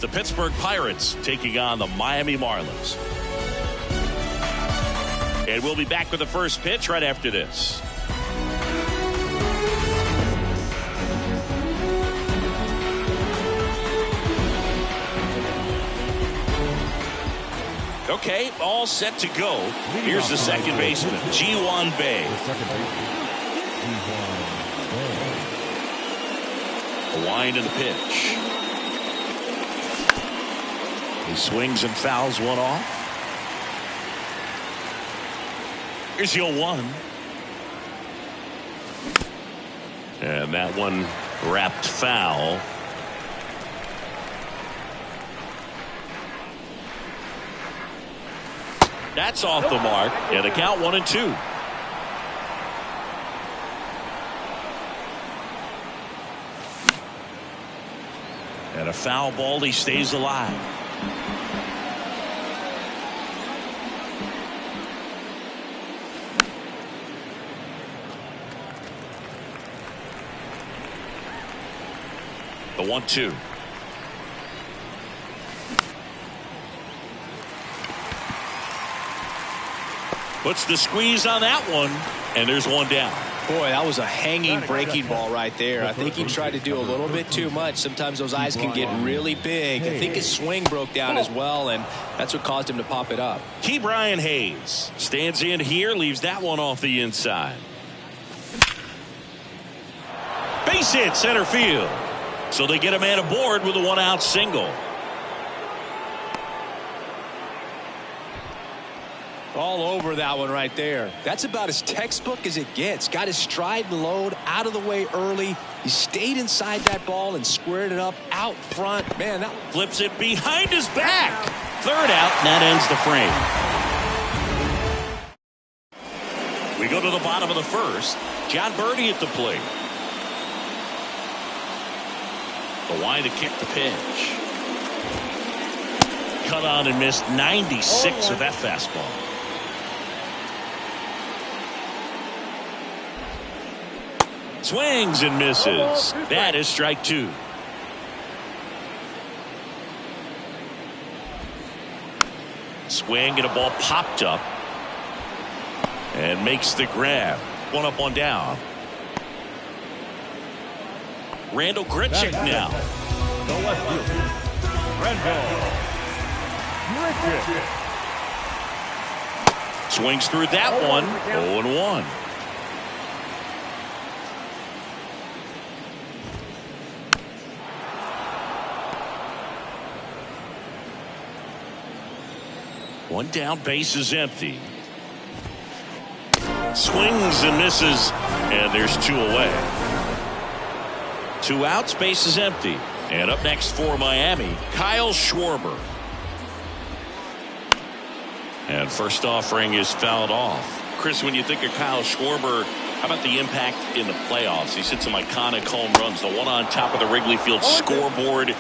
The Pittsburgh Pirates taking on the Miami Marlins. And we'll be back with the first pitch right after this. Okay, all set to go. Here's the second baseman, Ji-Hwan Bae. A wind of the pitch. He swings and fouls one off. Here's 0-1. And that one wrapped foul. That's off the mark. And the count 1-2. And a foul ball. He stays alive. The 1-2. Puts the squeeze on that one, and there's one down. Boy, that was a hanging breaking ball right there. I think he tried to do a little bit too much. Sometimes those eyes can get really big. I think his swing broke down as well, and that's what caused him to pop it up. Ke'Bryan Hayes stands in here, leaves that one off the inside. Base hit center field. So they get a man aboard with a one-out single. All over that one right there. That's about as textbook as it gets. Got his stride and load out of the way early. He stayed inside that ball and squared it up out front. Man, that flips it behind his back. Third out, and that ends the frame. We go to the bottom of the first. John Birdie at the plate. The wind to kick the pitch. Cut on and missed 96 with that fastball. Swings and misses. That is strike two. Swing and a ball popped up. And makes the grab. One up, one down. Randall Grichuk now. The left fielder, Randall Grichuk. Swings through that one. 0-1. One down, base is empty. Swings and misses, and there's two away. Two outs, base is empty. And up next for Miami, Kyle Schwarber. And first offering is fouled off. Chris, when you think of Kyle Schwarber, how about the impact in the playoffs? He's hit some iconic home runs. The one on top of the Wrigley Field scoreboard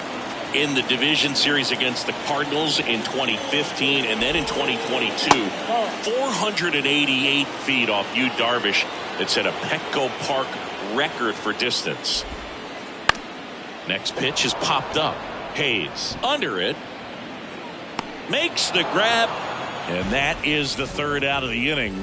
in the division series against the Cardinals in 2015, and then in 2022, 488 feet off Yu Darvish that set a Petco Park record for distance. Next pitch is popped up. Hayes under it. Makes the grab. And that is the third out of the inning.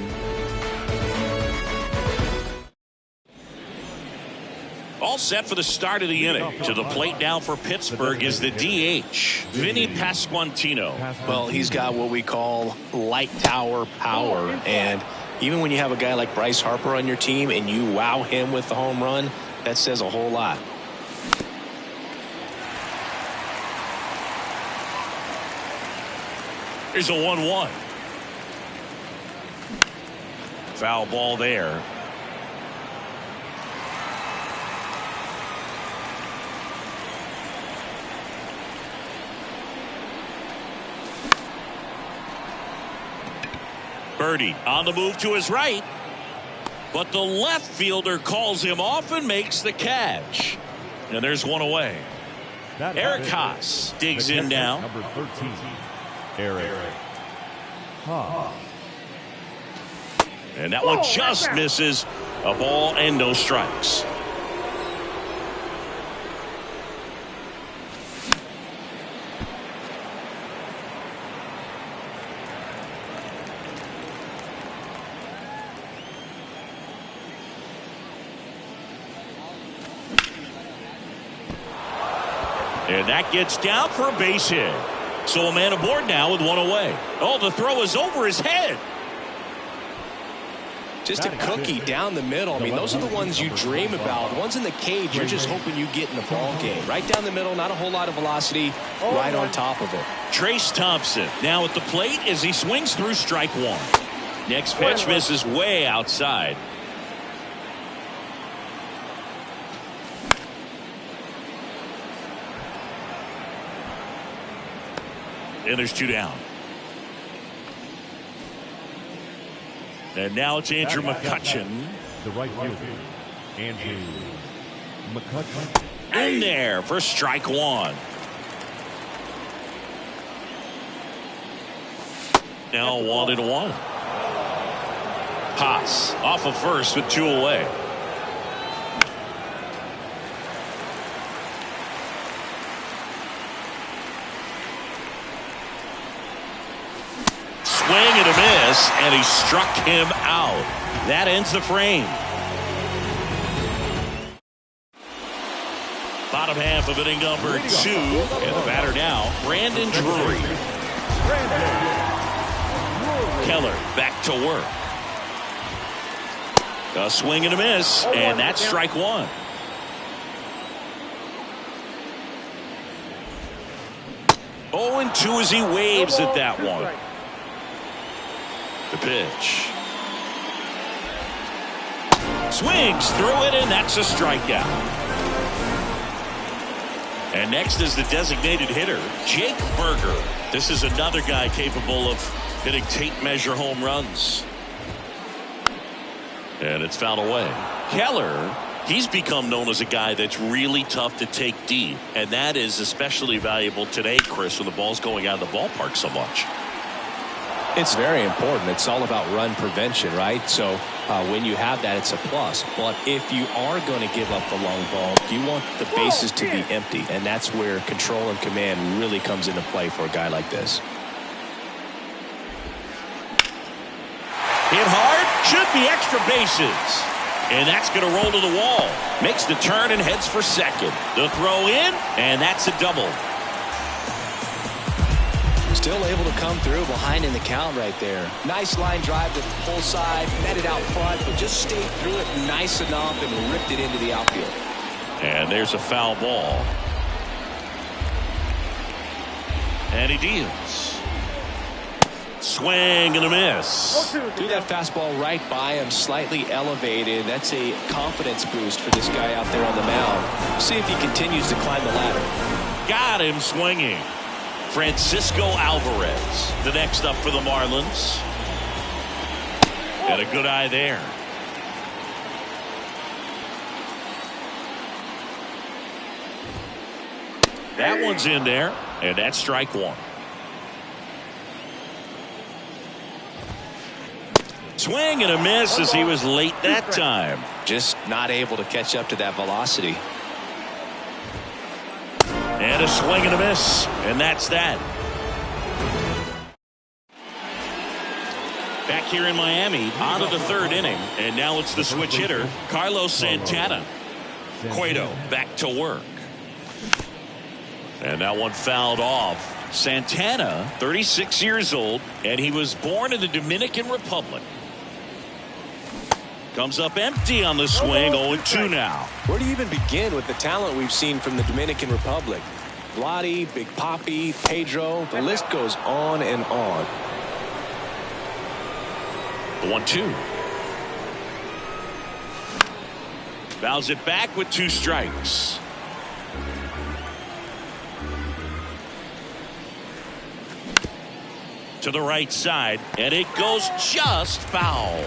All set for the start of the inning. To the plate now for Pittsburgh is the DH, Vinny Pasquantino. Well, he's got what we call light tower power. And even when you have a guy like Bryce Harper on your team and you wow him with the home run, that says a whole lot. Here's a 1-1. Foul ball there. Birdie on the move to his right, but the left fielder calls him off and makes the catch. And there's one away. Eric Haas digs in now. Number 13, Eric Haas. And that one just misses. A ball and no strikes. And that gets down for a base hit. So a man aboard now with one away. Oh, the throw is over his head. Just a cookie down the middle. I mean, those are the ones you dream about. The ones in the cage, you're just hoping you get in the ball game. Right down the middle, not a whole lot of velocity, right on top of it. Trace Thompson now at the plate as he swings through strike one. Next pitch misses way outside. And there's 2 down. And now it's Andrew McCutchen. The right fielder, Andrew McCutchen. In there for strike one. Now 1-1. Haas off of first with 2 away. Swing and a miss, and he struck him out. That ends the frame. Bottom half of inning number 2, and the batter now, Brandon Drury. Keller back to work. A swing and a miss, and that's strike one. Oh, and 2 as he waves at that one. The pitch. Swings through it, and that's a strikeout. And next is the designated hitter, Jake Berger. This is another guy capable of hitting tape measure home runs. And it's fouled away. Keller, he's become known as a guy that's really tough to take deep. And that is especially valuable today, Chris, when the ball's going out of the ballpark so much. It's very important. It's all about run prevention, right? So when you have that, it's a plus. But if you are going to give up the long ball, you want the bases to be empty. And that's where control and command really comes into play for a guy like this. Hit hard, should be extra bases. And that's going to roll to the wall. Makes the turn and heads for second. The throw in, and that's a double. Still able to come through behind in the count right there. Nice line drive to the pull side, netted out front, but just stayed through it nice enough and ripped it into the outfield. And there's a foul ball. And he deals. Swing and a miss. Threw that fastball right by him, slightly elevated. That's a confidence boost for this guy out there on the mound. See if he continues to climb the ladder. Got him swinging. Francisco Alvarez, the next up for the Marlins. And a good eye there. That one's in there, and that's strike one. Swing and a miss as he was late that time. Just not able to catch up to that velocity. And a swing and a miss, and that's that. Back here in Miami, on to the third inning, and now it's the switch hitter, Carlos Santana. Cueto back to work. And that one fouled off. Santana, 36 years old, and he was born in the Dominican Republic. Comes up empty on the swing, 0-2 now. Where do you even begin with the talent we've seen from the Dominican Republic? Vladdy, Big Papi, Pedro, the list goes on and on. The 1-2. Fouls it back with 2 strikes. To the right side, and it goes just foul.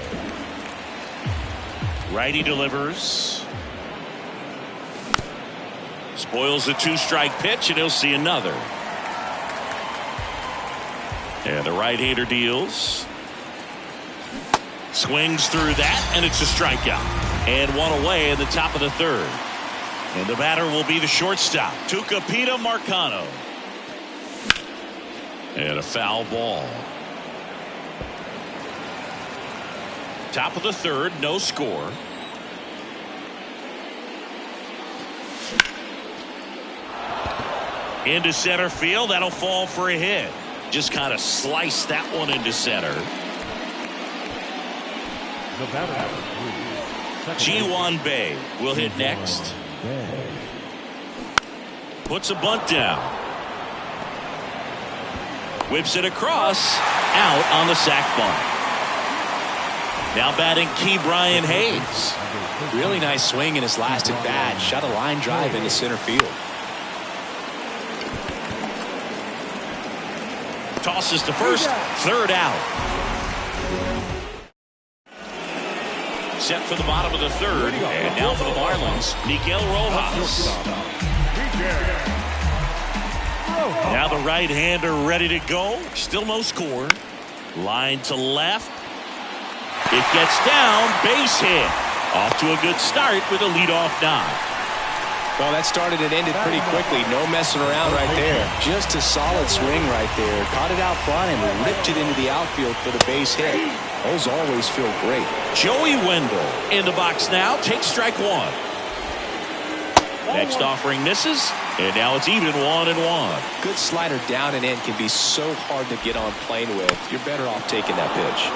Righty delivers. Spoils the 2-strike pitch, and he'll see another. And the right-hander deals. Swings through that, and it's a strikeout. And one away in the top of the third. And the batter will be the shortstop, Tucupita Marcano. And a foul ball. Top of the third, no score. Into center field. That'll fall for a hit. Just kind of sliced that one into center. The batter, Ji-Hwan Bae will hit next. Puts a bunt down. Whips it across. Out on the sac bunt. Now batting Key Brian Hayes. Really nice swing in his last at bat. Shot a line drive into center field. Tosses to first. Third out. Set for the bottom of the third. And now for the Marlins, Miguel Rojas. Now the right-hander ready to go. Still no score. Line to left. It gets down. Base hit. Off to a good start with a leadoff knock. Well, that started and ended pretty quickly. No messing around right there. Just a solid swing right there. Caught it out front and ripped it into the outfield for the base hit. Those always feel great. Joey Wendell in the box now. Takes strike one. Next offering misses. And now it's even 1-1. Good slider down and in can be so hard to get on plane with. You're better off taking that pitch.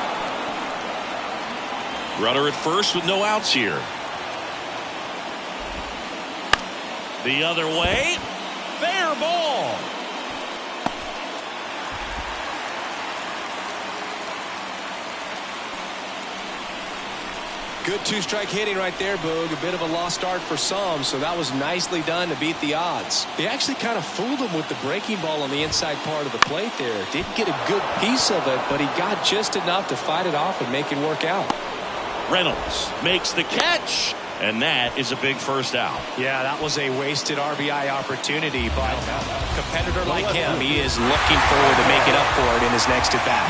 Runner at first with no outs here. The other way. Fair ball. Good two-strike hitting right there, Boog. A bit of a lost start for some, so that was nicely done to beat the odds. They actually kind of fooled him with the breaking ball on the inside part of the plate there. Didn't get a good piece of it, but he got just enough to fight it off and make it work out. Reynolds makes the catch, and that is a big first out. Yeah, that was a wasted RBI opportunity, but a competitor like him, he is looking forward to make it up for it in his next at-bat.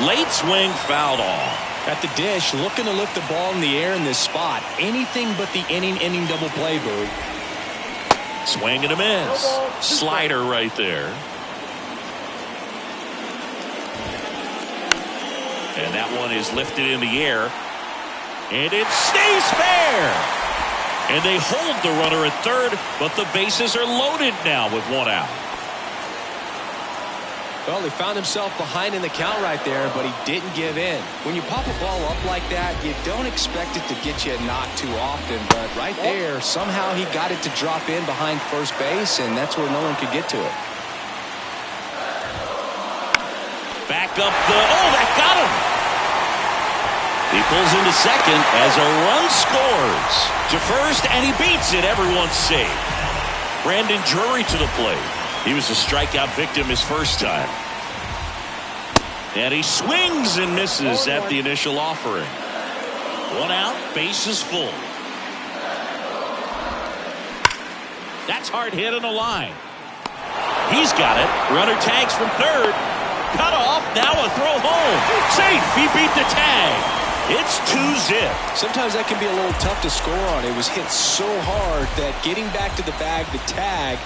Late swing fouled off. At the dish, looking to lift the ball in the air in this spot. Anything but the inning double play, Boog. Swing and a miss. Slider right there. And that one is lifted in the air. And it stays fair. And they hold the runner at third, but the bases are loaded now with one out. Well, he found himself behind in the count right there, but he didn't give in. When you pop a ball up like that, you don't expect it to get you a knock too often, but right there, somehow he got it to drop in behind first base, and that's where no one could get to it. Back up that got him. He pulls into second as a run scores to first, and he beats it. Everyone's safe. Brandon Drury to the plate. He was a strikeout victim his first time. And he swings and misses at the initial offering. One out, bases full. That's hard hit on the line. He's got it. Runner tags from third. Cut off. Now a throw home. Safe. He beat the tag. It's 2-zip. Sometimes that can be a little tough to score on. It was hit so hard that getting back to the bag, the tag,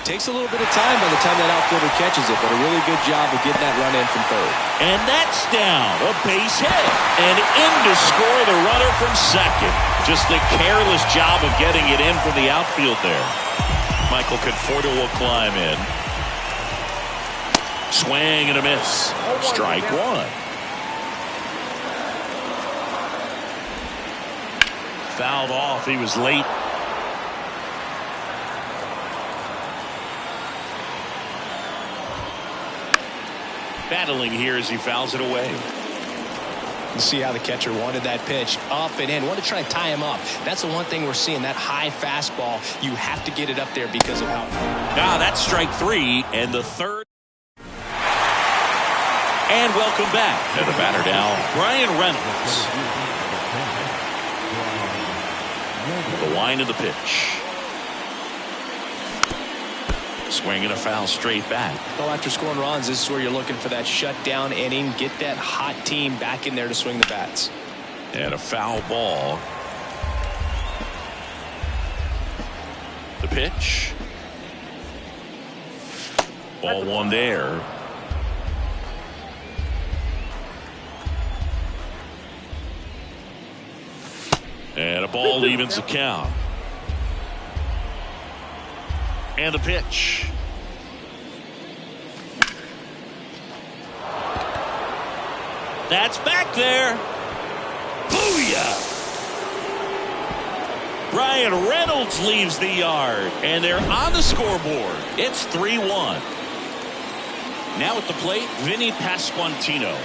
takes a little bit of time by the time that outfielder catches it, but a really good job of getting that run in from third. And that's down. A base hit. And in to score the runner from second. Just the careless job of getting it in from the outfield there. Michael Conforto will climb in. Swing and a miss. Strike one. Fouled off. He was late. Battling here as he fouls it away. You see how the catcher wanted that pitch up and in. Wanted to try and tie him up. That's the one thing we're seeing, that high fastball. You have to get it up there because of how. Now that's strike three and the third. And welcome back. And the batter now, Brian Reynolds. The wind of the pitch. Swing and a foul straight back. Well, after scoring runs, this is where you're looking for that shutdown inning. Get that hot team back in there to swing the bats. And a foul ball. The pitch. Ball one there. And a ball evens the count. And the pitch. That's back there. Booyah! Brian Reynolds leaves the yard, and they're on the scoreboard. It's 3-1. Now at the plate, Vinny Pasquantino.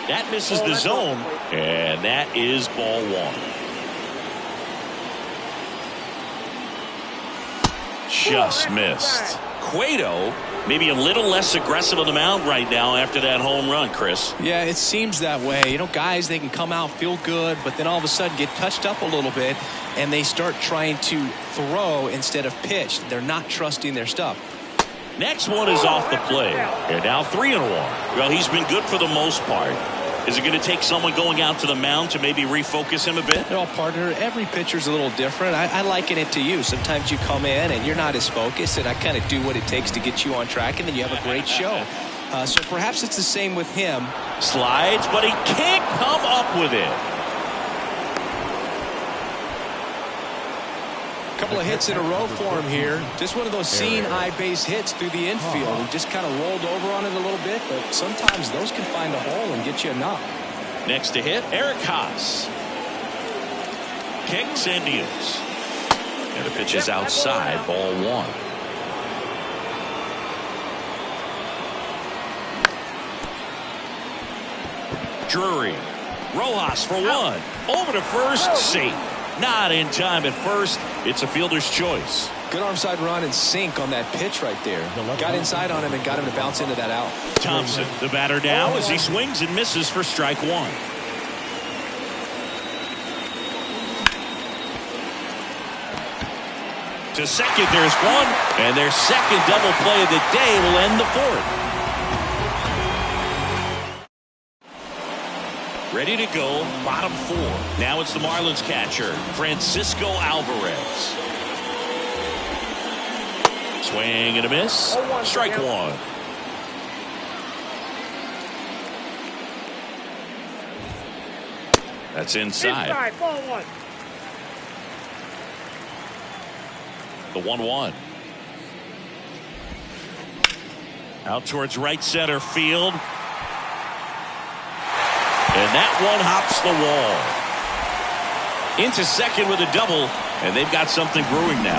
That misses the zone, and that is ball one. Just missed. Cueto maybe a little less aggressive on the mound right now after that home run, Chris. Yeah, it seems that way. You know, guys, they can come out, feel good, but then all of a sudden get touched up a little bit, and they start trying to throw instead of pitch. They're not trusting their stuff. Next one is off the plate. And now 3-1. Well, he's been good for the most part. Is it going to take someone going out to the mound to maybe refocus him a bit? Well, partner, every pitcher's a little different. I liken it to you. Sometimes you come in and you're not as focused, and I kind of do what it takes to get you on track, and then you have a great show. So perhaps it's the same with him. Slides, but he can't come up with it. Couple of hits in a row for him here. Just one of those seeing eye base hits through the infield. He just kind of rolled over on it a little bit, but sometimes those can find a hole and get you a knock. Next to hit, Eric Haas. Kicks and deals. And the pitch is outside, ball one. Drury. Rojas for one. Over to first, safe. Not in time at first. It's a fielder's choice. Good arm side run and sink on that pitch right there. Got inside on him and got him to bounce into that out. Thompson, the batter now as he swings and misses for strike one. To second, there's one. And their second double play of the day will end the fourth. Ready to go, bottom four. Now it's the Marlins catcher, Francisco Alvarez. Swing and a miss. Strike one. That's inside. Ball one. The 1-1. Out towards right center field. And that one hops the wall. Into second with a double, and they've got something brewing now.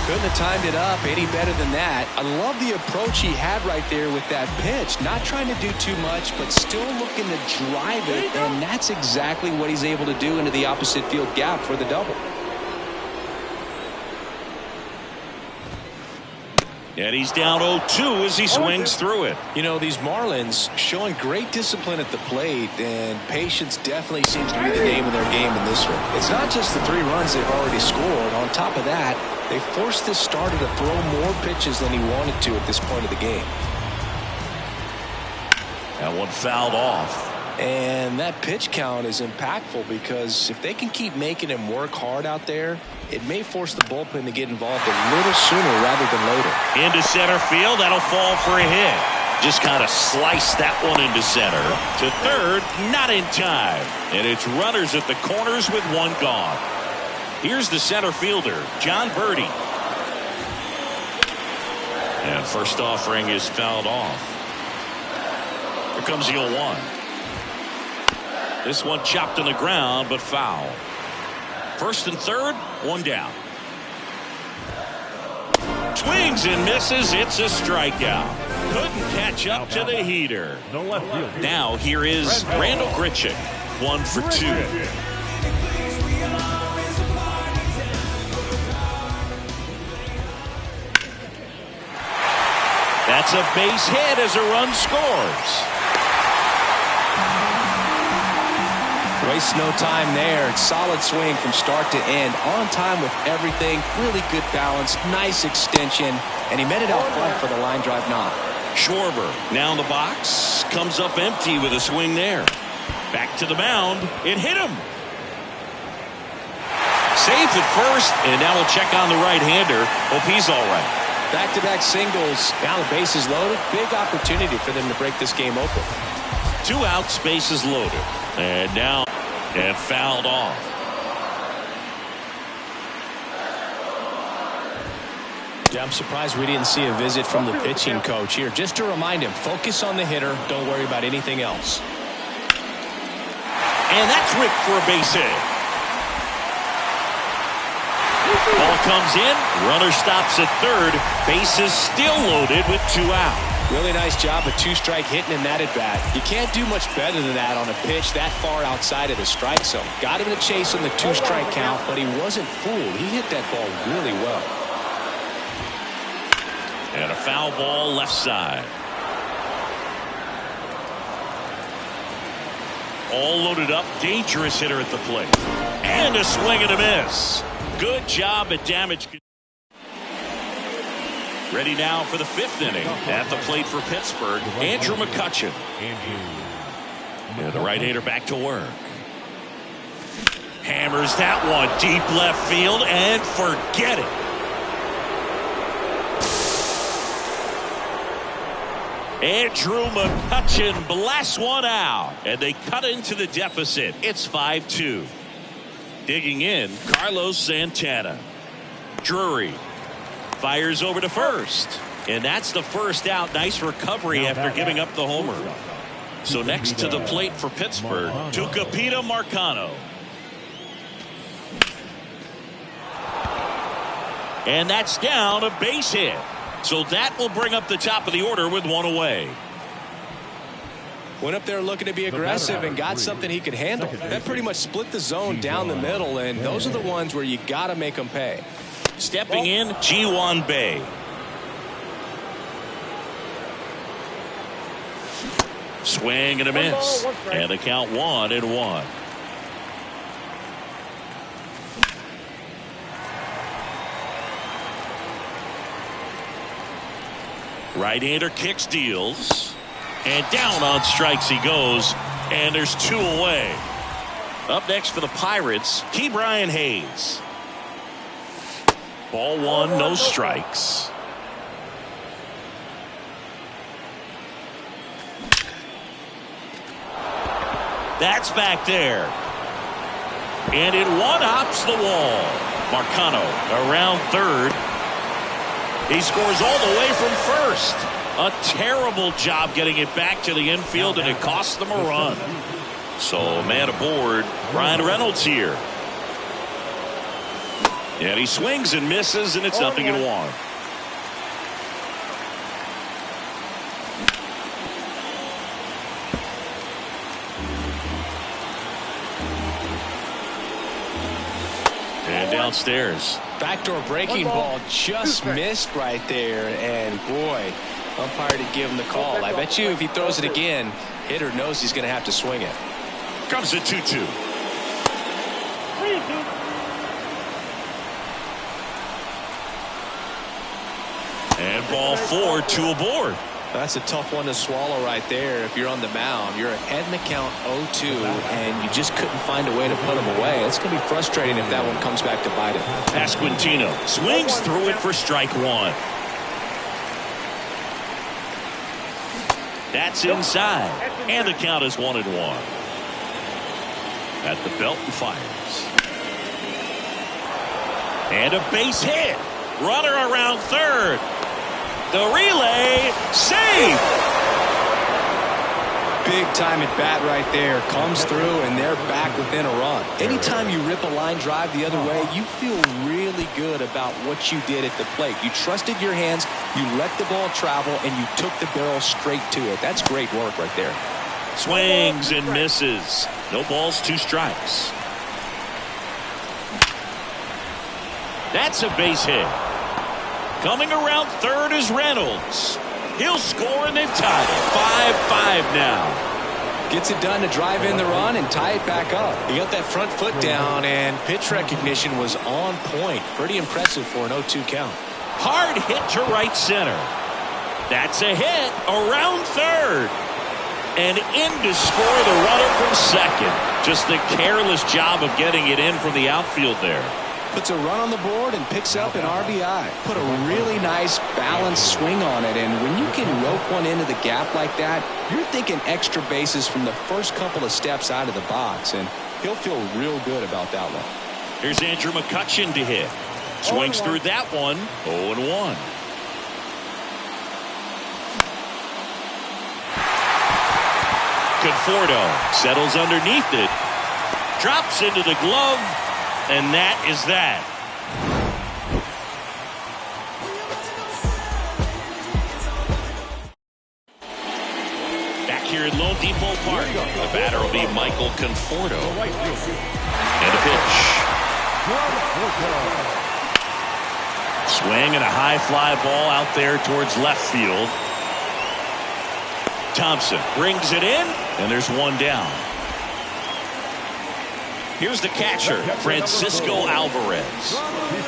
Couldn't have timed it up any better than that. I love the approach he had right there with that pitch. Not trying to do too much, but still looking to drive it, and that's exactly what he's able to do into the opposite field gap for the double. And he's down 0-2 as he swings through it. You know, these Marlins showing great discipline at the plate, and patience definitely seems to be the name of their game in this one. It's not just the 3 runs they've already scored. On top of that, they forced this starter to throw more pitches than he wanted to at this point of the game. That one fouled off. And that pitch count is impactful because if they can keep making him work hard out there, it may force the bullpen to get involved a little sooner rather than later. Into center field, that'll fall for a hit. Just kind of sliced that one into center. To third, not in time. And it's runners at the corners with one gone. Here's the center fielder, John Birdie. And first offering is fouled off. Here comes the 0-1. This one chopped on the ground, but foul. First and third, one down. Swings and misses. It's a strikeout. Couldn't catch up to the heater. No left field. Now here is Randall Grichuk. 1 for 2. That's a base hit as a run scores. Waste no time there. Solid swing from start to end. On time with everything. Really good balance. Nice extension. And he met it out front for the line drive knock. Schwarber now in the box. Comes up empty with a swing there. Back to the mound. It hit him. Safe at first. And now we'll check on the right-hander. Hope he's all right. Back-to-back singles. Now the bases loaded. Big opportunity for them to break this game open. 2 outs, bases loaded. And now and fouled off. Yeah, I'm surprised we didn't see a visit from the pitching coach here. Just to remind him, focus on the hitter. Don't worry about anything else. And that's ripped for a base hit. Ball comes in. Runner stops at third. Bases still loaded with 2 out. Really nice job of 2-strike hitting in that at bat. You can't do much better than that on a pitch that far outside of the strike zone. Got him to chase on the 2-strike count, but he wasn't fooled. He hit that ball really well. And a foul ball left side. All loaded up. Dangerous hitter at the plate. And a swing and a miss. Good job at damage. Ready now for the 5th inning. At the plate for Pittsburgh, Andrew McCutchen. And the right-hander back to work. Hammers that one deep left field and forget it. Andrew McCutchen blasts one out, and they cut into the deficit. It's 5-2. Digging in, Carlos Santana. Drury fires over to first, and that's the first out. Nice recovery after giving up the homer. So next to the plate for Pittsburgh, Tucupita Marcano. And that's down, a base hit. So that will bring up the top of the order with 1 away. Went up there looking to be aggressive and got something he could handle. That pretty much split the zone down the middle, and those are the ones where you got to make them pay. Stepping in, Ji-Hwan Bae. Swing and a miss. And the count 1-1. Right-hander kicks, deals, and down on strikes he goes, and there's 2 away. Up next for the Pirates, Ke'Bryan Hayes. Ball 1, no strikes. That's back there. And it one-hops the wall. Marcano around third. He scores all the way from first. A terrible job getting it back to the infield, and it costs them a run. So man aboard, Ryan Reynolds here. And he swings and misses, and it's 0-1. And downstairs. Backdoor breaking ball just missed right there, and boy, umpire did give him the call. I bet you if he throws it again, hitter knows he's going to have to swing it. Comes the 2-2. And ball 4, 2 aboard. That's a tough one to swallow right there. If you're on the mound, you're ahead in the count 0-2, and you just couldn't find a way to put him away. It's going to be frustrating if that one comes back to bite him. Pasquantino swings through it for strike 1. That's inside, and the count is 1-1. At the belt and fires. And a base hit. Runner around third. The relay, save! Big time at bat right there. Comes through, and they're back within a run. Anytime you rip a line drive the other way, you feel really good about what you did at the plate. You trusted your hands, you let the ball travel, and you took the barrel straight to it. That's great work right there. Swings and misses. No balls, 2 strikes. That's a base hit. Coming around third is Reynolds. He'll score, and they've tied it. 5-5 now. Gets it done to drive in the run and tie it back up. He got that front foot down, and pitch recognition was on point. Pretty impressive for an 0-2 count. Hard hit to right center. That's a hit around third. And in to score the runner from second. Just the careless job of getting it in from the outfield there. Puts a run on the board and picks up an RBI. Put a really nice balanced swing on it, and when you can rope one into the gap like that, you're thinking extra bases from the first couple of steps out of the box, and he'll feel real good about that one. Here's Andrew McCutchen to hit. Swings through that one. 0-1. Conforto settles underneath it. Drops into the glove. And that is that. Back here at Lone Depot Park, the batter will be Michael Conforto. And a pitch. Swing and a high fly ball out there towards left field. Thompson brings it in, and there's one down. Here's the catcher, Francisco Alvarez.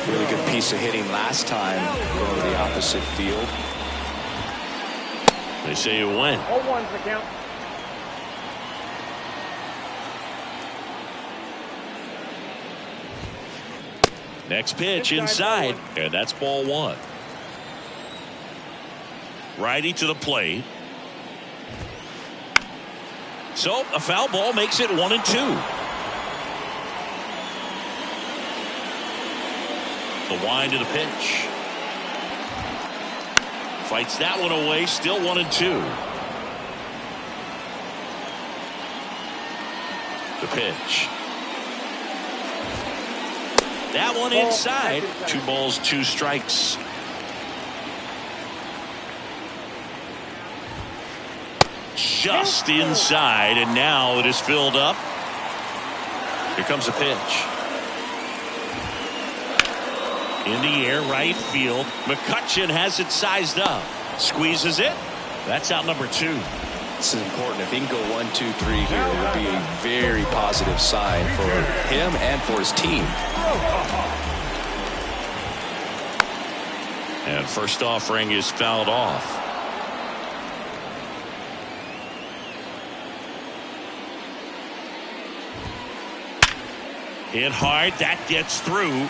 Really good piece of hitting last time going to the opposite field. They say you win. 0-1's the count. Next pitch inside, and that's ball one. Righty to the plate. So a foul ball makes it 1-2. The wind of the pitch. Fights that one away, still 1-2. The pitch. That one inside. 2 balls, 2 strikes. Just inside, and now it is filled up. Here comes a pitch. In the air, right field. McCutchen has it sized up. Squeezes it. That's out number 2. This is important. If he can go 1, 2, 3 here, it would be a very positive sign for him and for his team. And first offering is fouled off. Hit hard. That gets through.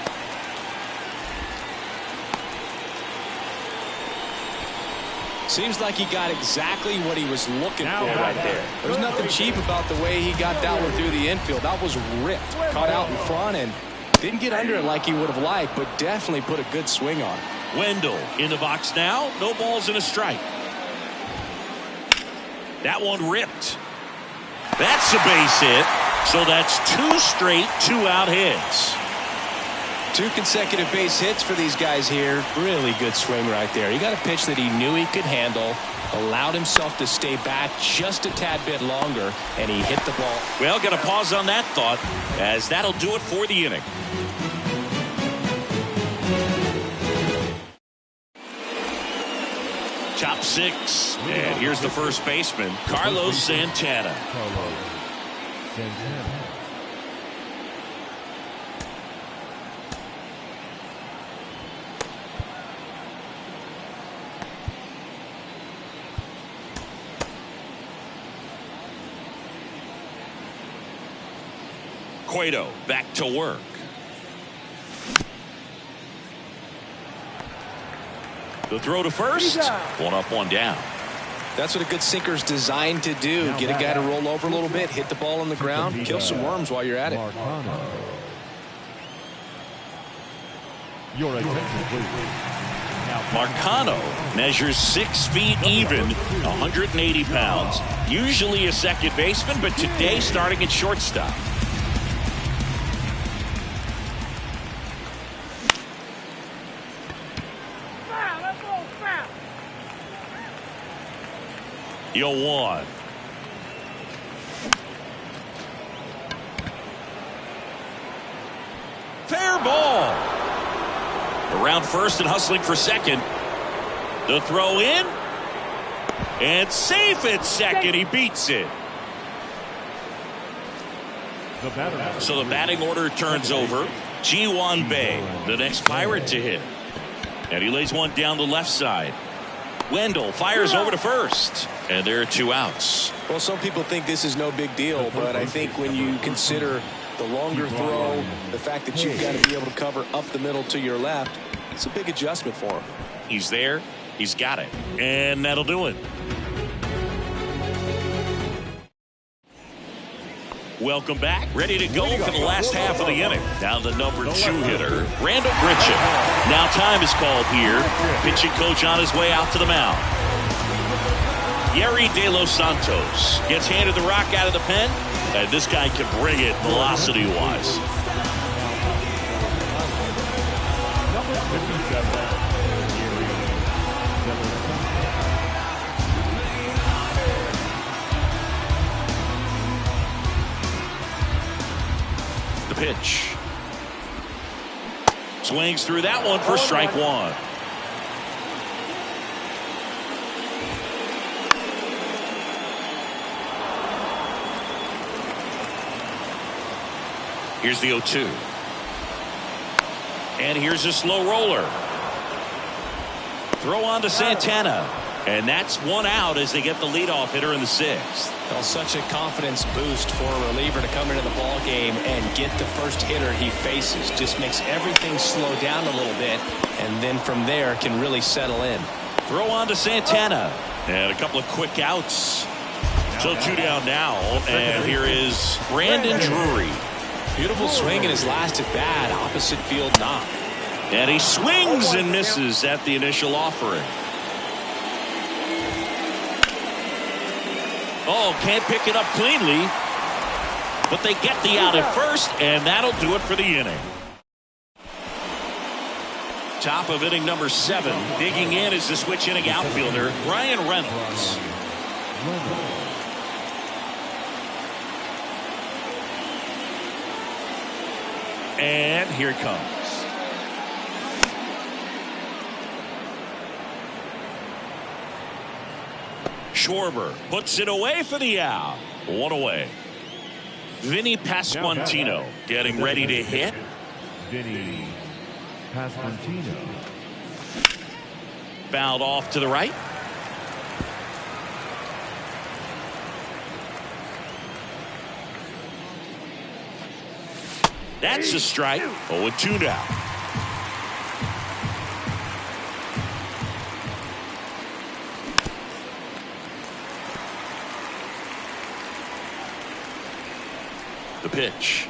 Seems like he got exactly what he was looking for right there. There's nothing cheap about the way he got that one through the infield. That was ripped. Caught out in front and didn't get under it like he would have liked, but definitely put a good swing on it. Wendell in the box now. No balls and a strike. That one ripped. That's a base hit. So that's 2 straight 2-out hits. 2 consecutive base hits for these guys here. Really good swing right there. He got a pitch that he knew he could handle, allowed himself to stay back just a tad bit longer, and he hit the ball. Well, got to pause on that thought, as that'll do it for the inning. Top 6, and here's the first baseman, Carlos Santana. Carlos Santana. Cueto back to work. The throw to first. 1 up, 1 down. That's what a good sinker's designed to do. Get a guy to roll over a little bit, hit the ball on the ground, kill some worms while you're at it. Your attention, please. Marcano measures 6 feet even, 180 pounds. Usually a second baseman, but today starting at shortstop. The 0-1. Fair ball. Around first and hustling for second. The throw in. And safe at second. He beats it. So the batting order turns over. Ji-Hwan Bae, the next Pirate to hit. And he lays one down the left side. Wendell fires over to first. And there are 2 outs. Well, some people think this is no big deal, but I think when you consider the longer throw, the fact that you've got to be able to cover up the middle to your left, it's a big adjustment for him. He's there. He's got it. And that'll do it. Welcome back. Ready to go for the last half of the inning. Now the number 2 hitter, Randall Grichuk. Now time is called here. Pitching coach on his way out to the mound. Yerry De Los Santos gets handed the rock out of the pen. And this guy can bring it velocity-wise. The pitch. Swings through that one for strike 1. Here's the 0-2. And here's a slow roller. Throw on to Santana. And that's 1 out as they get the leadoff hitter in the 6th. Well, such a confidence boost for a reliever to come into the ball game and get the first hitter he faces. Just makes everything slow down a little bit, and then from there can really settle in. Throw on to Santana. And a couple of quick outs. So 2 down now. And here is Brandon Drury. Beautiful swing in his last at bat. Opposite field knock. And he swings and misses at the initial offering. Oh, can't pick it up cleanly. But they get the out at first, and that'll do it for the inning. Top of inning number 7. Digging in is the switch inning outfielder, Ryan Reynolds. And here it comes. Schwarber puts it away for the out. 1 away. Vinny Pasquantino getting ready to hit. Vinny Pasquantino. Fouled off to the right. That's a strike. 0-2 now. The pitch.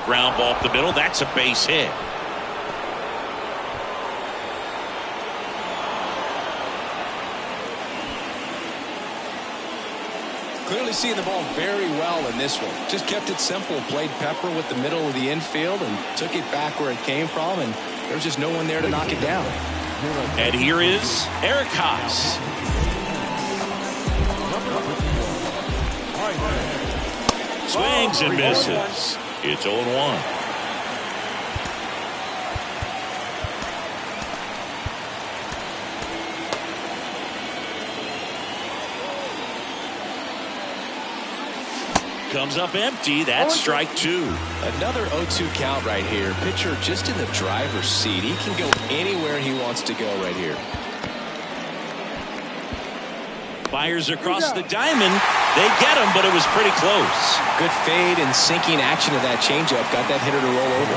Ground ball up the middle. That's a base hit. Clearly seeing the ball very well in this one. Just kept it simple. Played pepper with the middle of the infield and took it back where it came from. And there was just no one there to knock it down. And here is Eric Haas. Swings and misses. It's 0-1. Comes up empty. That's strike 2. Another 0-2 count right here. Pitcher just in the driver's seat. He can go anywhere he wants to go right here. Fires across the diamond. They get him, but it was pretty close. Good fade and sinking action of that changeup. Got that hitter to roll over.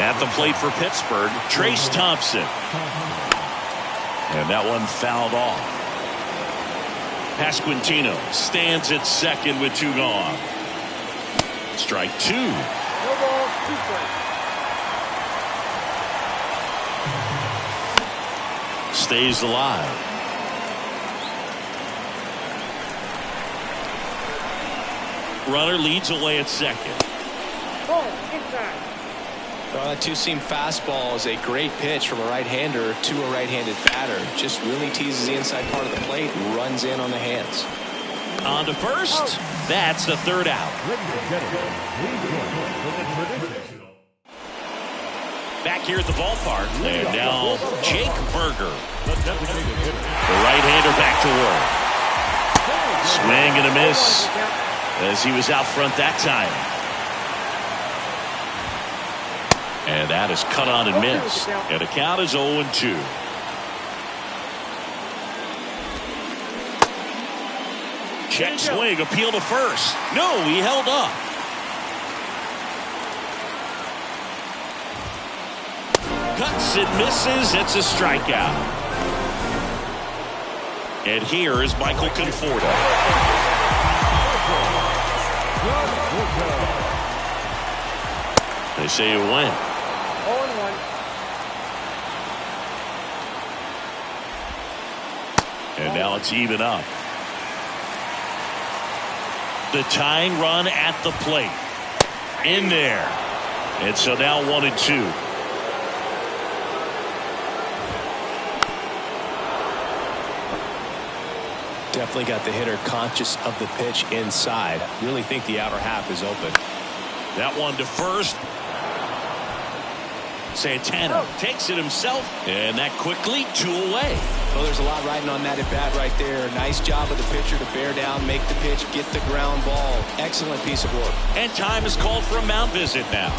At the plate for Pittsburgh, Trace Thompson. And that one fouled off. Pasquantino stands at second with 2 gone. Strike 2. Stays alive. Runner leads away at second. Well, that 2-seam fastball is a great pitch from a right-hander to a right-handed batter. Just really teases the inside part of the plate and runs in on the hands. On to first. That's the 3rd out. Back here at the ballpark. And now Jake Berger. The right-hander back to work. Swing and a miss as he was out front that time. And that is cut on and missed. And the count is 0-2. Check swing, appeal to first. No, he held up. Cuts and misses. It's a strikeout. And here is Michael Conforto. They say it went. 0-1. And now it's even up. The tying run at the plate. In there. And so now 1-2. Definitely got the hitter conscious of the pitch inside. Really think the outer half is open. That one to first. Santana takes it himself, and that quickly 2 away. Well, there's a lot riding on that at bat right there. Nice job of the pitcher to bear down, make the pitch, get the ground ball. Excellent piece of work. And time is called for a mound visit now.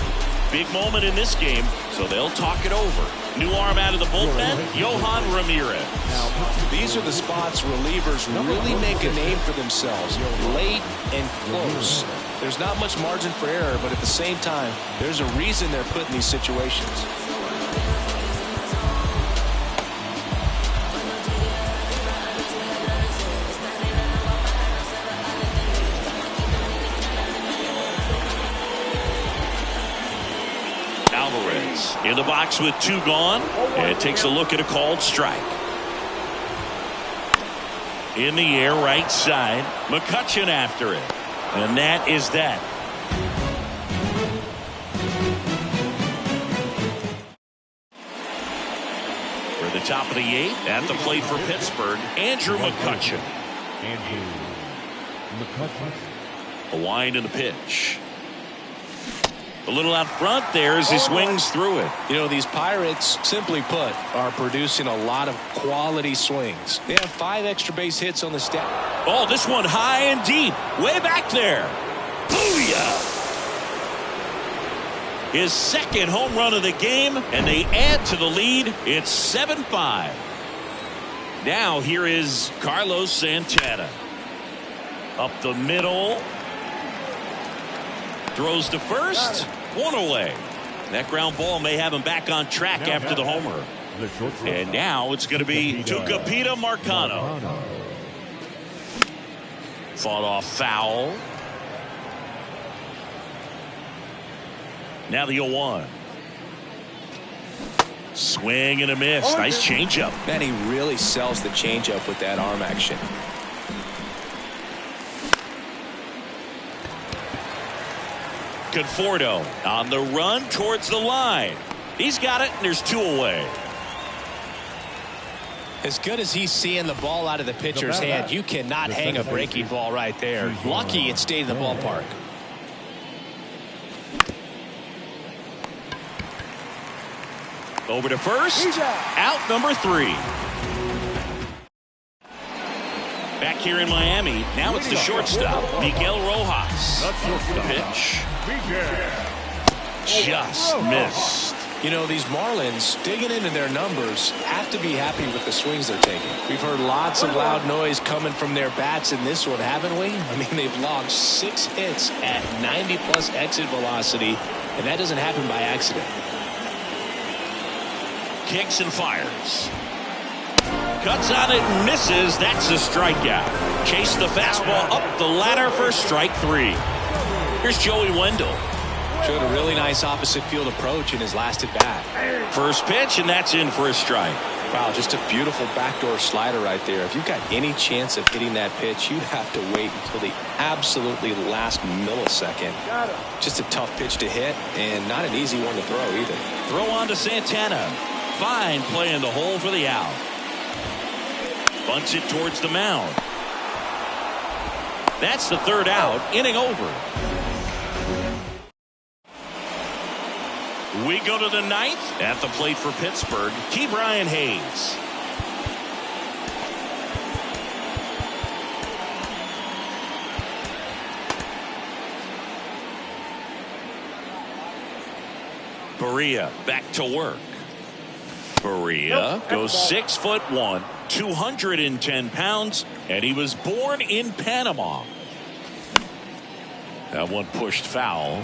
Big moment in this game, so they'll talk it over. New arm out of the bullpen, Yohan Ramirez. Now, these are the spots relievers really make a name for themselves. Late and close. There's not much margin for error, but at the same time, there's a reason they're put in these situations. Alvarez in the box with 2 gone, and takes a look at a called strike. In the air, right side. McCutchen after it. And that is that. For the top of the 8th, at the plate for Pittsburgh, Andrew McCutchen. A wind in the pitch. A little out front there as he swings through it. You know, these Pirates, simply put, are producing a lot of quality swings. They have 5 extra base hits on the stat. Oh, this one high and deep. Way back there. Booyah! His second home run of the game, and they add to the lead. It's 7-5. Now here is Carlos Santana. Up the middle. Throws to first. 1 away. That ground ball may have him back on track after the homer. And now it's going to be Tucupita Marcano. Fought off foul. Now the 0-1. Swing and a miss. Nice changeup. Man, he really sells the changeup with that arm action. Conforto on the run towards the line. He's got it, and there's 2 away. As good as he's seeing the ball out of the pitcher's hand, you cannot hang a breaking ball right there. Lucky it stayed in the ballpark. Over to first. Out number 3. Back here in Miami, now it's the shortstop, Miguel Rojas. Pitch. Just missed. You know, these Marlins, digging into their numbers, have to be happy with the swings they're taking. We've heard lots of loud noise coming from their bats in this one, haven't we? I mean, they've logged 6 hits at 90+ exit velocity, and that doesn't happen by accident. Kicks and fires. Cuts on it and misses. That's a strikeout. Chase the fastball up the ladder for strike 3. Here's Joey Wendell. Showed a really nice opposite field approach in his last at bat. First pitch, and that's in for a strike. Wow, just a beautiful backdoor slider right there. If you've got any chance of hitting that pitch, you'd have to wait until the absolutely last millisecond. Just a tough pitch to hit, and not an easy one to throw either. Throw on to Santana. Fine play in the hole for the out. Bunts it towards the mound. That's the 3rd out. Inning over. We go to the 9th. At the plate for Pittsburgh, Ke'Bryan Hayes. Berea back to work. Berea goes 6'1", 210 pounds, and he was born in Panama. That one pushed foul.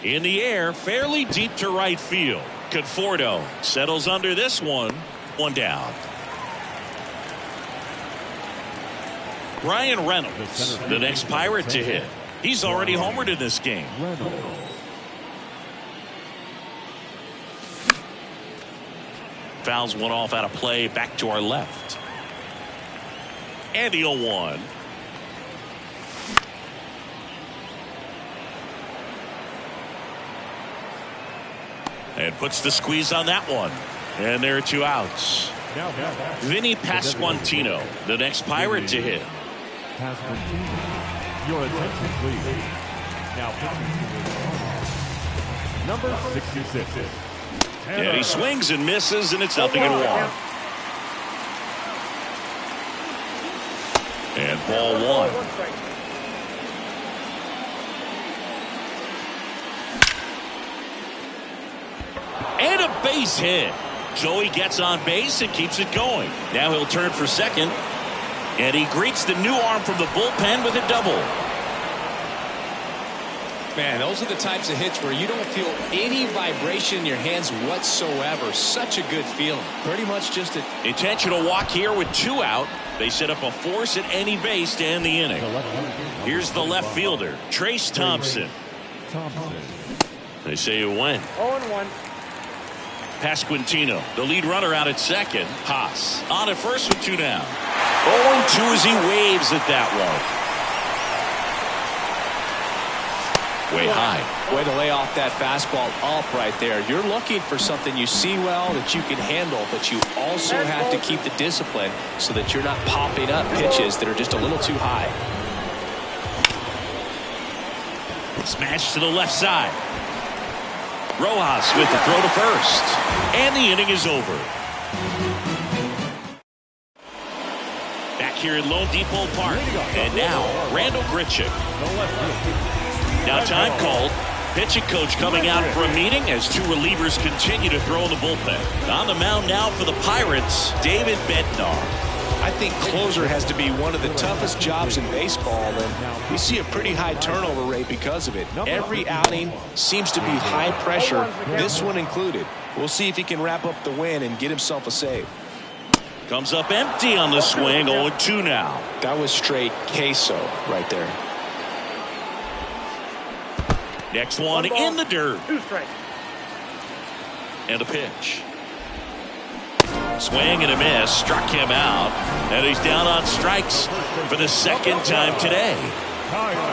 In the air, fairly deep to right field. Conforto settles under this one. One down. Ryan Reynolds, the next Pirate to hit. He's already homered in this game. Fouls one off out of play, back to our left. And the 0-1. And puts the squeeze on that one. And there are 2 outs. Vinny Pasquantino, the next Pirate to hit. Your attention, please. Now, number 66. And he swings and misses, and it's 0-1. And ball 1. And a base hit. Joey gets on base and keeps it going. Now he'll turn for second. And he greets the new arm from the bullpen with a double. Man, those are the types of hits where you don't feel any vibration in your hands whatsoever. Such a good feeling. Pretty much just an intentional walk here with 2 out. They set up a force at any base to end the inning. Here's the left fielder, Trace Thompson. They say it went. 0-1. Pasquantino, the lead runner, out at second. Haas on at first with 2 down. 0-2 as he waves at that one. Way high. Way to lay off that fastball up right there. You're looking for something you see well that you can handle, but you also have to keep the discipline so that you're not popping up pitches that are just a little too high. Smash to the left side. Rojas with the throw to first. And the inning is over. Back here in Lone Depot Park. And now, Randall Grichuk. Now time called. Pitching coach coming out for a meeting as 2 relievers continue to throw in the bullpen. On the mound now for the Pirates, David Bednar. I think closer has to be one of the toughest jobs in baseball, and we see a pretty high turnover rate because of it. Every outing seems to be high pressure, this one included. We'll see if he can wrap up the win and get himself a save. Comes up empty on the swing, 0-2 now. That was straight queso right there. Next one in the dirt. 2 strikes. And a pitch. Swing and a miss. Struck him out. And he's down on strikes for the 2nd time today.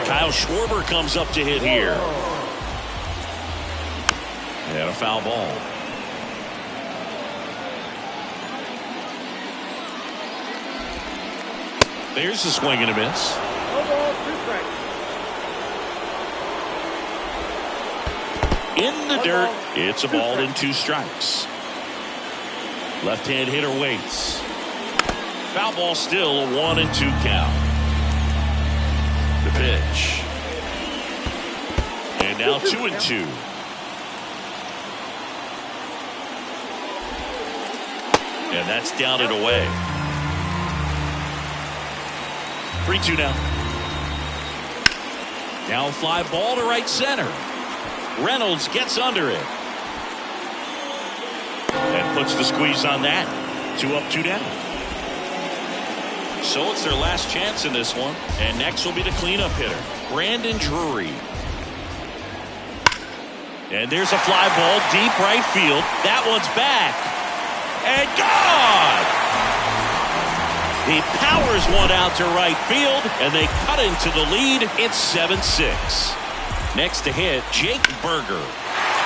Kyle Schwarber comes up to hit here. And a foul ball. There's the swing and a miss. 2 strikes. In the dirt, it's a ball and 2 strikes. Left-hand hitter waits. Foul ball still, a 1-2 count. The pitch. And now 2-2. And that's down and away. 3-2 now. Now a fly ball to right center. Reynolds gets under it. And puts the squeeze on that. 2 up, 2 down. So it's their last chance in this one. And next will be the cleanup hitter, Brandon Drury. And there's a fly ball deep right field. That one's back. And gone! He powers one out to right field, and they cut into the lead. It's 7-6. Next to hit, Jake Berger.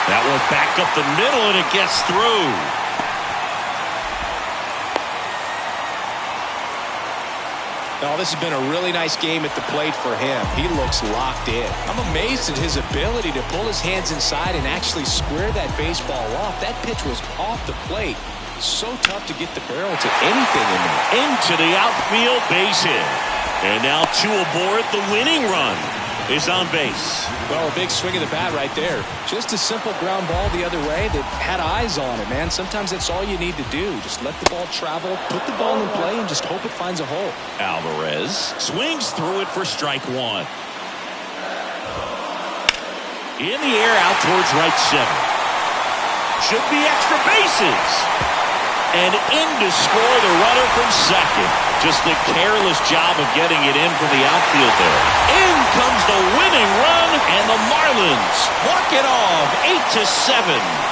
That one back up the middle, and it gets through. Oh, this has been a really nice game at the plate for him. He looks locked in. I'm amazed at his ability to pull his hands inside and actually square that baseball off. That pitch was off the plate. So tough to get the barrel to anything in there. Into the outfield, base hit. And now 2 aboard. The winning run is on base. Well, a big swing of the bat right there. Just a simple ground ball the other way that had eyes on it, man. Sometimes that's all you need to do. Just let the ball travel, put the ball in play, and just hope it finds a hole. Alvarez swings through it for strike 1. In the air, out towards right center. Should be extra bases. And in to score the runner from second. Just the careless job of getting it in from the outfield there. In comes the winning run, and the Marlins walk it off 8-7.